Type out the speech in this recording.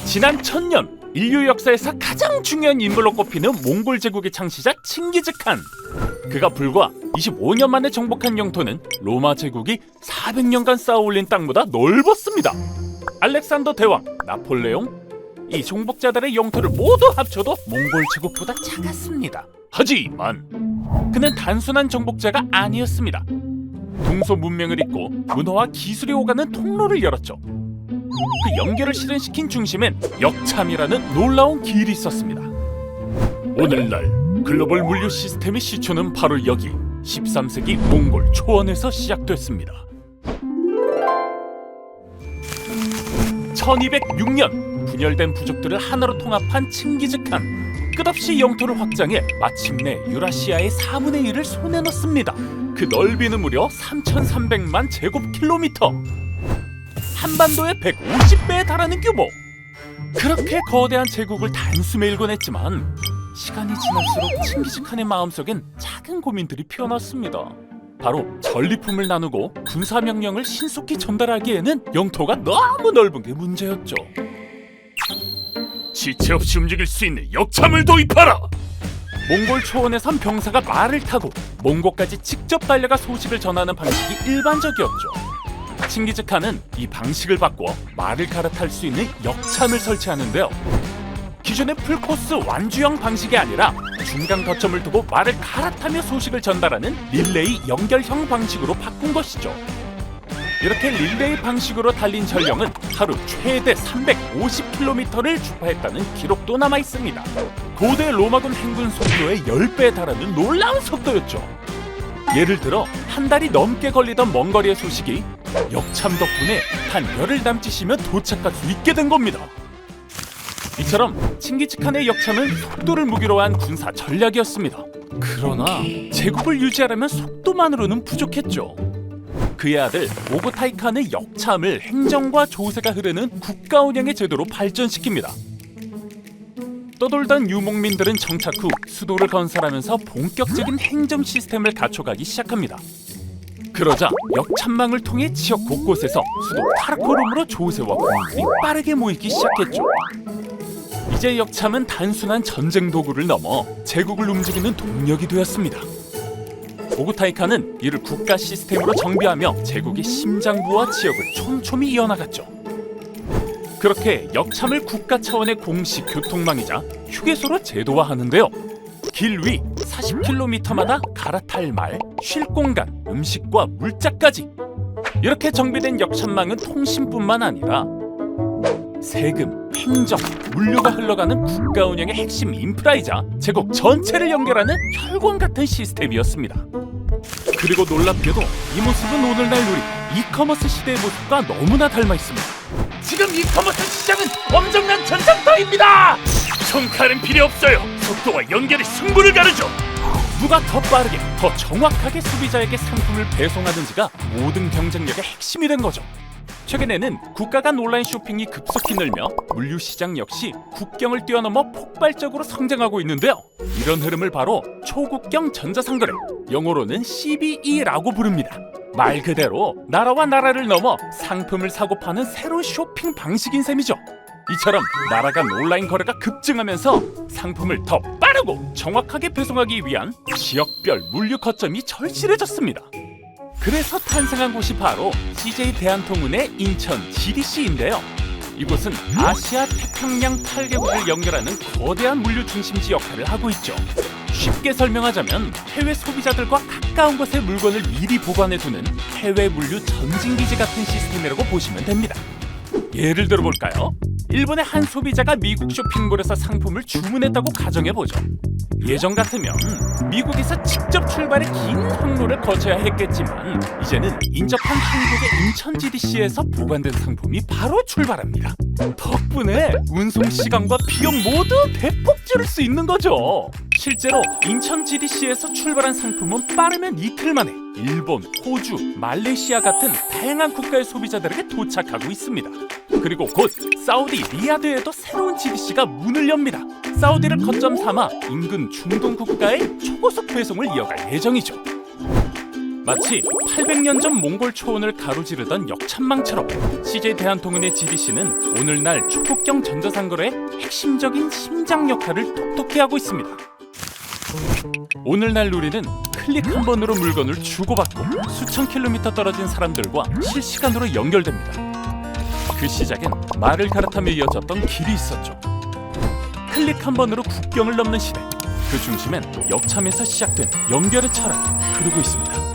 지난 1000년 인류 역사에서 가장 중요한 인물로 꼽히는 몽골 제국의 창시자 칭기즈칸. 그가 불과 25년 만에 정복한 영토는 로마 제국이 400년간 쌓아 올린 땅보다 넓었습니다. 알렉산더 대왕, 나폴레옹, 이 정복자들의 영토를 모두 합쳐도 몽골 제국보다 작았습니다. 하지만 그는 단순한 정복자가 아니었습니다. 동서 문명을 잇고 문화와 기술이 오가는 통로를 열었죠. 그 연결을 실현시킨 중심엔 역참이라는 놀라운 길이 있었습니다. 오늘날 글로벌 물류 시스템의 시초는 바로 여기 13세기 몽골 초원에서 시작됐습니다. 1206년 분열된 부족들을 하나로 통합한 칭기즈칸. 끝없이 영토를 확장해 마침내 유라시아의 4분의 1을 손에 넣습니다. 그 넓이는 무려 3,300만 제곱킬로미터. 한반도의 150배에 달하는 규모. 그렇게 거대한 제국을 단숨에 일궈냈지만 시간이 지날수록 칭기즈칸의 마음속엔 작은 고민들이 피어났습니다. 바로 전리품을 나누고 군사명령을 신속히 전달하기에는 영토가 너무 넓은 게 문제였죠. 지체 없이 움직일 수 있는 역참을 도입하라! 몽골 초원에선 병사가 말을 타고 몽고까지 직접 달려가 소식을 전하는 방식이 일반적이었죠. 칭기즈칸은 이 방식을 바꿔 말을 갈아탈 수 있는 역참을 설치하는데요. 기존의 풀코스 완주형 방식이 아니라 중간 거점을 두고 말을 갈아타며 소식을 전달하는 릴레이 연결형 방식으로 바꾼 것이죠. 이렇게 릴레이 방식으로 달린 전령은 하루 최대 350km를 주파했다는 기록도 남아 있습니다. 고대 로마군 행군 속도의 10배에 달하는 놀라운 속도였죠. 예를 들어 한 달이 넘게 걸리던 먼 거리의 소식이 역참 덕분에 단 열흘 남짓이면 도착할 수 있게 된 겁니다. 이처럼 칭기즈칸의 역참은 속도를 무기로 한 군사 전략이었습니다. 그러나 제국을 유지하려면 속도만으로는 부족했죠. 그의 아들 오고타이 칸의 역참을 행정과 조세가 흐르는 국가 운영의 제도로 발전시킵니다. 떠돌던 유목민들은 정착 후 수도를 건설하면서 본격적인 행정 시스템을 갖춰가기 시작합니다. 그러자 역참망을 통해 지역 곳곳에서 수도 카라코룸으로 조세와 군인들이 빠르게 모이기 시작했죠. 이제 역참은 단순한 전쟁 도구를 넘어 제국을 움직이는 동력이 되었습니다. 오고타이 칸은 이를 국가 시스템으로 정비하며 제국의 심장부와 지역을 촘촘히 이어나갔죠. 그렇게 역참을 국가 차원의 공식 교통망이자 휴게소로 제도화하는데요. 길 위 40km마다 갈아탈 말, 쉴 공간, 음식과 물자까지. 이렇게 정비된 역참망은 통신뿐만 아니라 세금, 행정, 물류가 흘러가는 국가 운영의 핵심 인프라이자 제국 전체를 연결하는 혈관 같은 시스템이었습니다. 그리고 놀랍게도 이 모습은 오늘날 우리 이커머스 시대의 모습과 너무나 닮아 있습니다. 지금 이커머스 시장은 엄청난 전장터입니다. 총칼은 필요 없어요. 속도와 연결이 승부를 가르죠. 누가 더 빠르게, 더 정확하게 소비자에게 상품을 배송하는지가 모든 경쟁력의 핵심이 된 거죠. 최근에는 국가 간 온라인 쇼핑이 급속히 늘며 물류 시장 역시 국경을 뛰어넘어 폭발적으로 성장하고 있는데요. 이런 흐름을 바로 초국경 전자상거래, 영어로는 CBE라고 부릅니다. 말 그대로 나라와 나라를 넘어 상품을 사고 파는 새로운 쇼핑 방식인 셈이죠. 이처럼 나라 간 온라인 거래가 급증하면서 상품을 더 빠르고 정확하게 배송하기 위한 지역별 물류 거점이 절실해졌습니다. 그래서 탄생한 곳이 바로 CJ 대한통운의 인천 GDC인데요. 이곳은 아시아 태평양 8개국을 연결하는 거대한 물류 중심지 역할을 하고 있죠. 쉽게 설명하자면 해외 소비자들과 가까운 곳에 물건을 미리 보관해두는 해외 물류 전진기지 같은 시스템이라고 보시면 됩니다. 예를 들어볼까요? 일본의 한 소비자가 미국 쇼핑몰에서 상품을 주문했다고 가정해보죠. 예전 같으면 미국에서 직접 출발해 긴 항로를 거쳐야 했겠지만 이제는 인접한 한국의 인천 GDC에서 보관된 상품이 바로 출발합니다. 덕분에 운송 시간과 비용 모두 대폭 줄일 수 있는 거죠. 실제로 인천 GDC에서 출발한 상품은 빠르면 이틀 만에 일본, 호주, 말레이시아 같은 다양한 국가의 소비자들에게 도착하고 있습니다. 그리고 곧 사우디 리야드에도 새로운 GDC가 문을 엽니다. 사우디를 거점 삼아 인근 중동 국가의 초고속 배송을 이어갈 예정이죠. 마치 800년 전 몽골 초원을 가로지르던 역참망처럼 CJ 대한통운의 GDC는 오늘날 초국경 전자상거래의 핵심적인 심장 역할을 톡톡히 하고 있습니다. 오늘날 우리는 클릭 한 번으로 물건을 주고받고 수천 킬로미터 떨어진 사람들과 실시간으로 연결됩니다. 그 시작엔 말을 갈아타며 이어졌던 길이 있었죠. 클릭 한 번으로 국경을 넘는 시대, 그 중심엔 역참에서 시작된 연결의 철학이 흐르고 있습니다.